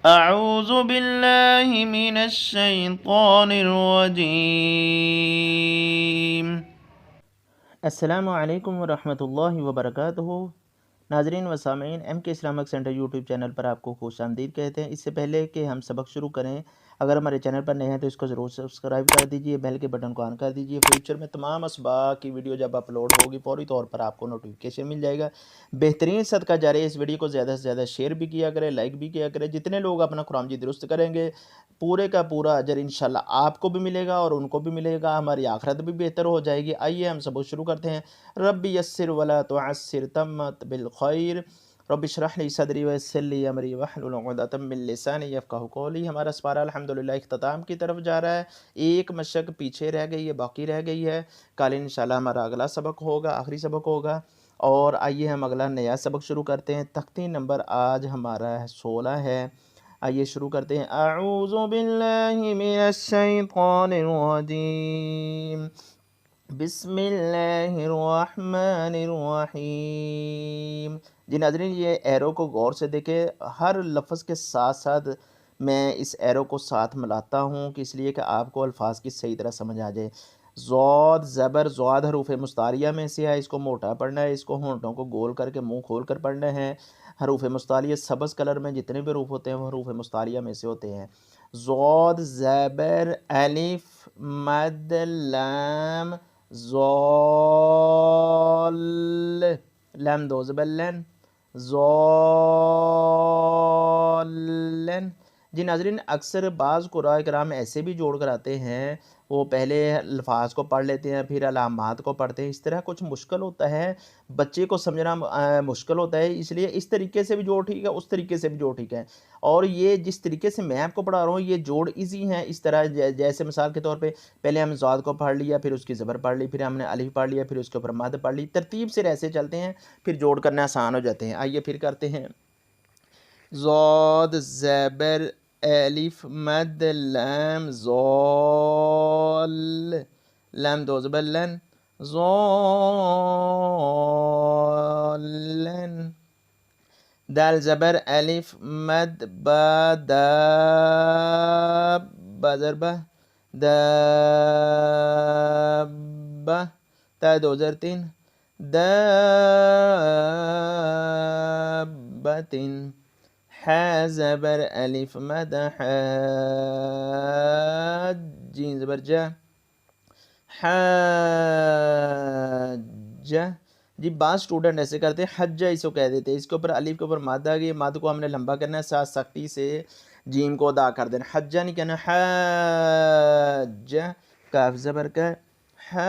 أعوذ بالله من الشيطان الرجيم. السلام علیکم ورحمۃ اللہ وبرکاتہ. ناظرین و سامعین، ایم کے اسلامک سینٹر یوٹیوب چینل پر آپ کو خوش آمدید کہتے ہیں. اس سے پہلے کہ ہم سبق شروع کریں، اگر ہمارے چینل پر نئے ہیں تو اس کو ضرور سبسکرائب کر دیجئے، بیل کے بٹن کو آن کر دیجئے. فیوچر میں تمام اسباق کی ویڈیو جب اپلوڈ ہوگی فوری طور پر آپ کو نوٹیفیکیشن مل جائے گا. بہترین صدقہ جاریہ، اس ویڈیو کو زیادہ سے زیادہ شیئر بھی کیا کریں، لائک بھی کیا کریں. جتنے لوگ اپنا قرآن مجید درست کریں گے، پورے کا پورا اجر انشاءاللہ آپ کو بھی ملے گا اور ان کو بھی ملے گا، ہماری آخرت بھی بہتر ہو جائے گی. آئیے ہم سبق شروع کرتے ہیں. رب یسر ولا تعسر تمت بالخیر، رب اشرح لی صدری ویسر لی امری واحلل عقدۃ من لسانی یفقہوا قولی. ہمارا سپارہ الحمدللہ اختتام کی طرف جا رہا ہے. ایک مشق پیچھے رہ گئی ہے، باقی رہ گئی ہے. کل انشاءاللہ ہمارا اگلا سبق ہوگا، آخری سبق ہوگا. اور آئیے ہم اگلا نیا سبق شروع کرتے ہیں. تختی نمبر آج ہمارا 16 ہے. آئیے شروع کرتے ہیں. اعوذ باللہ من الشیطان الرجیم، بسم اللہ الرحمن الرحیم. جی ناظرین، یہ ایرو کو غور سے دیکھیں. ہر لفظ کے ساتھ ساتھ میں اس ایرو کو ساتھ ملاتا ہوں، کہ اس لیے کہ آپ کو الفاظ کی صحیح طرح سمجھ آ جائے. ضاد زبر، ضاد حروف مستعلیہ میں سے ہے. اس کو موٹا پڑھنا ہے، اس کو ہونٹوں کو گول کر کے منہ کھول کر پڑھنا ہے. حروف مستعلیہ سبز کلر میں جتنے بھی حروف ہوتے ہیں وہ حروف مستعلیہ میں سے ہوتے ہیں. ضاد زبر الف مد لام ضال، لام دو زبر لن، ضالن. جی ناظرین، اکثر بعض قراء کرام ایسے بھی جوڑ کر آتے ہیں، وہ پہلے الفاظ کو پڑھ لیتے ہیں پھر علامات کو پڑھتے ہیں. اس طرح کچھ مشکل ہوتا ہے، بچے کو سمجھنا مشکل ہوتا ہے. اس لیے اس طریقے سے بھی جوڑ ٹھیک ہے، اس طریقے سے بھی جوڑ ٹھیک ہے. اور یہ جس طریقے سے میں آپ کو پڑھا رہا ہوں یہ جوڑ ایزی ہیں. اس طرح جیسے مثال کے طور پہ پہلے ہم ضاد کو پڑھ لیا، پھر اس کی زبر پڑھ لی، پھر ہم نے الف پڑھ لیا، پھر اس کے اوپر مد پڑھ لی. ترتیب سے ایسے چلتے ہیں، پھر جوڑ کرنا آسان ہو جاتے ہیں. آئیے پھر کرتے ہیں. ضاد زبر الف مد لام ضال، لام دو زبر لن، ضالن. دال زبر الف مد با داب، با زر با دابا، تا دو زر تین دابتن. حا زبر الف مد حاج، جین زبر جا حاجہ. جی بعض اسٹوڈنٹ ایسے کرتے ہیں حجہ اس کو کہہ دیتے ہیں، اس کے اوپر الف کے اوپر مد آ گئی، مد کو ہم نے لمبا کرنا ہے، ساتھ سختی سے جیم کو ادا کر دینا. حجہ نہیں کہنا، حاجہ. کاف زبر کا حاجہ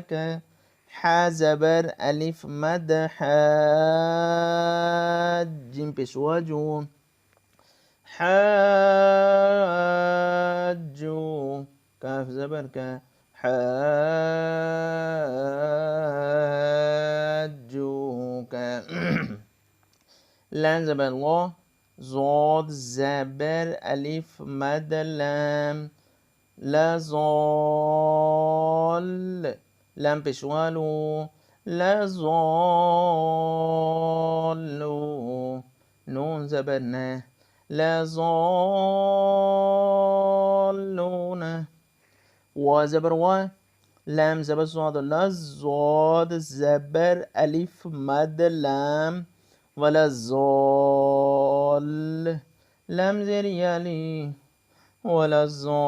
کا. حا زبر الف مد حاج، جیم پیشوا جو حاجو. کاف زبر کا حاجو کا. لام زبر لو، ضاد زبر الف مد لام لظال، لام پیشوالو لظالو. نون زبر نه لظالون. و زبر و، لام زبر صاد لظاد زبر الف مد لام ولا الضال، لام زر یالی ولا الضالین.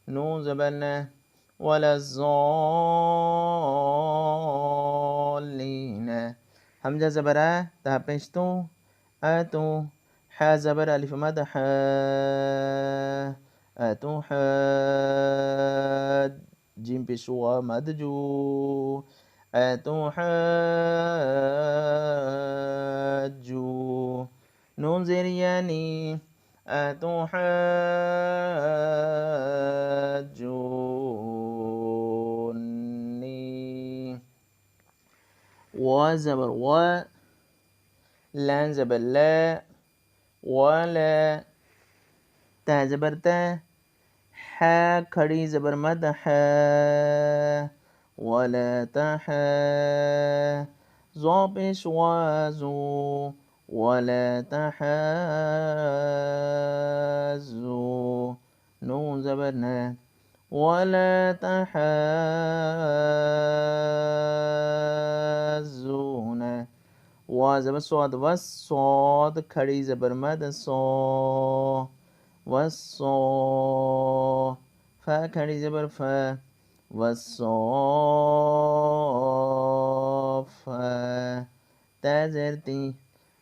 نون زبر نه ولا الضالین. حمزہ زبر تا پشتو اتو. حا زبر الف مد حا، اتو حاج، جیم پیشوا مد جو اتو حاجو. نون زیر یعنی اتو حاجونی. و زبر و، لام زبر لا ولا، تا زبر تا. حا کھڑی زبر مد حا ولا تحا. ظا پیش وازو ولا تحازو، نون زبر نہ، ولا تحازون، وا زبر صاد، والصاد کھڑی زبر مد صو، والصو، فا کھڑی زبر فا، والصافات، تا زیر تی،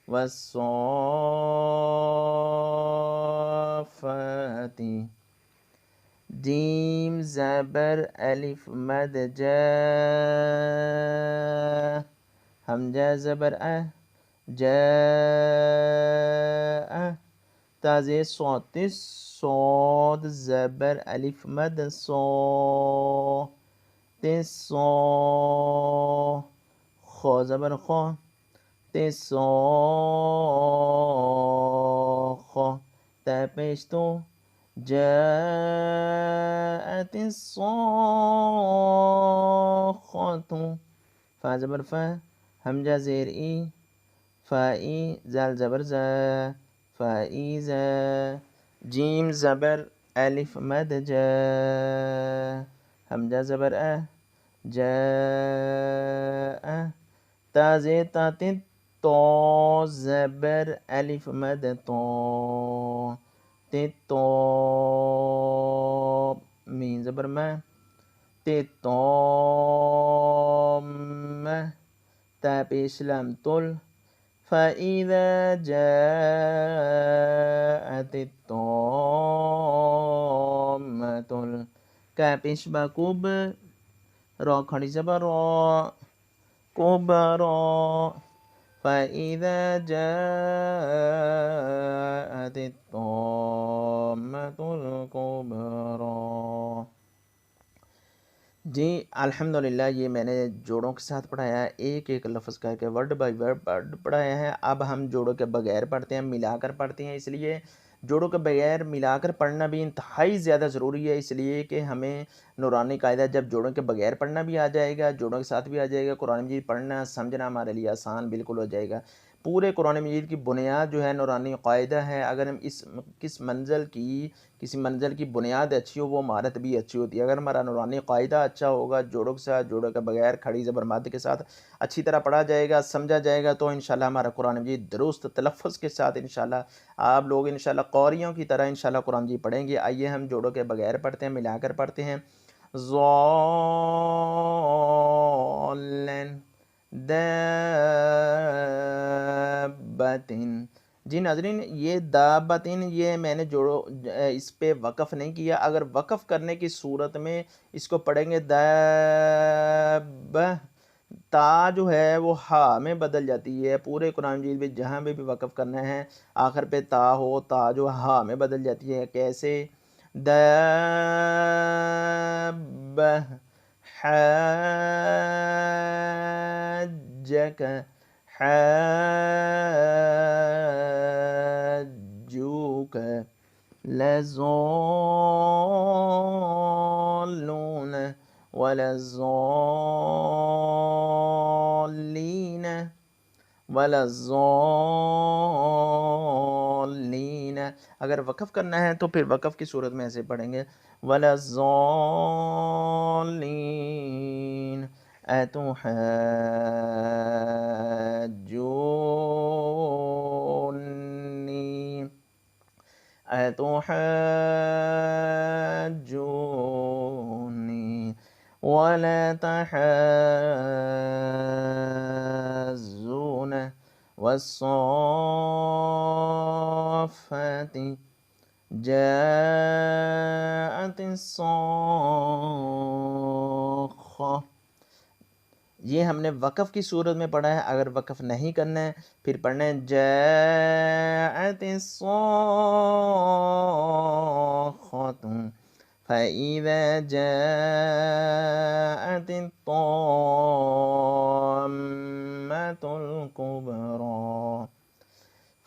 والصافات، جیم زبر الف مد جا، حمزہ زبر جاء، تا زیر صاد، صاد زبر الف مد صو، تصو، خا زبر خا، تصاخ، تا پیش تو، جاءت الصاخة، فا زبر فا، حمزہ زیر ای، فائی، زال زبر زا، فائزا، جیم زبر الف مد جا، حمزہ زبر جاء، تا زیر تا تین، تو زبر الف مد تو، تتو، مین زبر ما، تتام، تا پیش لام تل، فإذا جاءت الطامة، کا پیش با کوب، را کھڑی زبر را، كبرى، فإذا جاءت الطامة الكبرى۔ جی الحمدللہ یہ میں نے جوڑوں کے ساتھ پڑھایا ہے، ایک ایک لفظ کر کے ورڈ بائی ورڈ پڑھایا ہے۔ اب ہم جوڑوں کے بغیر پڑھتے ہیں، ملا کر پڑھتے ہیں، اس لیے جوڑوں کے بغیر ملا کر پڑھنا بھی انتہائی زیادہ ضروری ہے، اس لیے کہ ہمیں نورانی قاعدہ جب جوڑوں کے بغیر پڑھنا بھی آ جائے گا، جوڑوں کے ساتھ بھی آ جائے گا، قرآن مجید پڑھنا سمجھنا ہمارے لیے آسان بالکل ہو جائے گا۔ پورے قرآن مجید کی بنیاد جو ہے نورانی قاعدہ ہے، اگر ہم کسی منزل کی بنیاد اچھی ہو، وہ عمارت بھی اچھی ہوتی ہے۔ اگر ہمارا نورانی قاعدہ اچھا ہوگا، جوڑوں کے ساتھ، جوڑوں کے بغیر، کھڑی زبر مد کے ساتھ اچھی طرح پڑھا جائے گا، سمجھا جائے گا، تو انشاءاللہ ہمارا قرآن مجید درست تلفظ کے ساتھ انشاءاللہ آپ لوگ انشاءاللہ قاریوں کی طرح انشاءاللہ قرآن مجید پڑھیں گے۔ آئیے ہم جوڑوں کے بغیر پڑھتے ہیں، ملا کر پڑھتے ہیں۔ ضالن، دابتن۔ جی ناظرین، یہ دابتن، یہ میں نے اس پہ وقف نہیں کیا، اگر وقف کرنے کی صورت میں اس کو پڑھیں گے داب، تا جو ہے وہ ہا میں بدل جاتی ہے۔ پورے قرآن مجید میں جہاں بھی وقف کرنا ہے آخر پہ تا ہو، تا جو ہا میں بدل جاتی ہے۔ کیسے؟ داب، حاجک، حاجوک، لضالون ولا الضالين ولا الضالين۔ اگر وقف کرنا ہے تو پھر وقف کی صورت میں ایسے پڑھیں گے ولا الضالين اتحاجوني اتحاجوني ولا تحاجون، والصافات جاءت الصاخة۔ یہ ہم نے وقف کی صورت میں پڑھا ہے، اگر وقف نہیں کرنا ہے پھر پڑھنا ہے جاءت الصاخة فإذا جاءت الطامة الكبرى،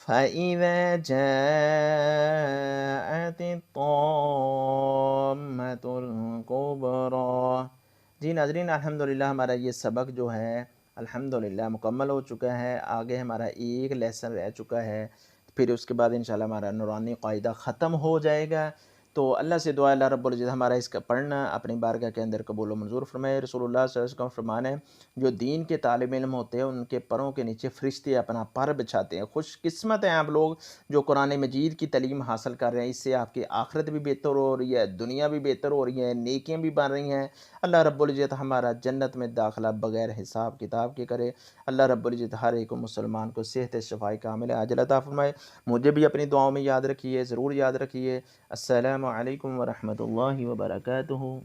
فإذا جاءت الطامة الكبرى۔ جی ناظرین، الحمدللہ ہمارا یہ سبق جو ہے الحمدللہ مکمل ہو چکا ہے، آگے ہمارا ایک لیسن رہ چکا ہے، پھر اس کے بعد انشاءاللہ ہمارا نورانی قاعدہ ختم ہو جائے گا۔ تو اللہ سے دعا اللہ رب العزت ہمارا اس کا پڑھنا اپنی بارگاہ کے اندر قبول و منظور فرمائے۔ رسول اللہ صلی اللہ علیہ وسلم کا فرمان ہے، جو دین کے طالب علم ہوتے ہیں ان کے پروں کے نیچے فرشتے اپنا پر بچھاتے ہیں۔ خوش قسمت ہیں آپ لوگ جو قرآن مجید کی تعلیم حاصل کر رہے ہیں، اس سے آپ کی آخرت بھی بہتر ہو رہی ہے، دنیا بھی بہتر ہو رہی ہے، نیکیاں بھی بن رہی ہیں۔ اللہ رب العزت ہمارا جنت میں داخلہ بغیر حساب کتاب کے کرے۔ اللہ رب العزت ہر ایک مسلمان کو صحت شفاء کامل عاجل عطا فرمائے۔ مجھے بھی اپنی دعاؤں میں یاد رکھیے، ضرور یاد رکھیے۔ السلام علیکم ورحمۃ اللہ وبرکاتہ۔